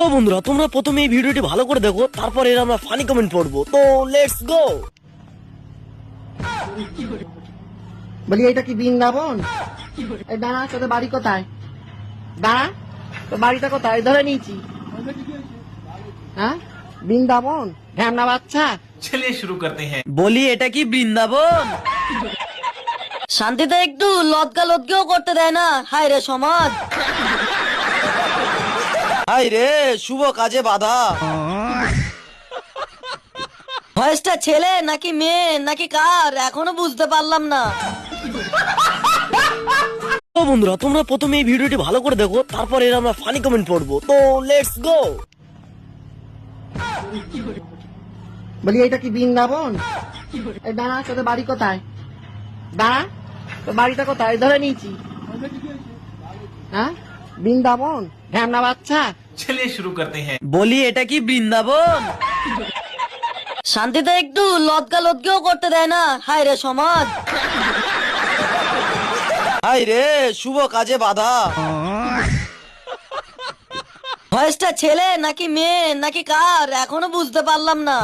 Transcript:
তো বন্ধুরা তোমরা প্রথমে এই ভিডিওটি ভালো করে দেখো, তারপর এর আমরা ফানি কমেন্ট পড়বো। তো লেটস গো। বলি এটা কি বৃন্দাবন? এই দাঁড়া, তোদের বাড়ি কোথায়? দাঁড়া, তোর বাড়িটা কোথায়? ধরে নিয়েছি। হ্যাঁ, বৃন্দাবন ঢ্যামনা বাচ্চা। चलिए शुरू करते हैं। বলি এটা কি বৃন্দাবন? শান্তিতে একটু লদগা লদগিও করতে দেয় না। হায় রে সমাজ, হাই রে শুভ কাজে বাধা। ভয়েসটা ছেলে নাকি মেয়ে নাকি কার এখনো বুঝতে পারলাম না। তো বন্ধুরা তোমরা প্রথমে এই ভিডিওটি ভালো করে দেখো, তারপর এর আমরা ফানি কমেন্ট পড়বো। তো লেটস গো। বলি এটা কি বৃন্দাবন? এই দাঁড়া, তোদের বাড়ি কোথায়? দাঁড়া, তোর বাড়িটা কোথায়? ধরে নিয়েছি। হ্যাঁ, বৃন্দাবন ঢ্যামনা বাচ্চা। चलिए शुरू करते हैं। বলি এটা কি বৃন্দাবন? শান্তিতে একটু লদগা লদগিও করতে দেয় না। হায় রে সমাজ, হাই রে শুভ কাজে বাধা। ভয়েসটা ছেলে নাকি মেয়ে নাকি কার এখনো বুঝতে পারলাম না।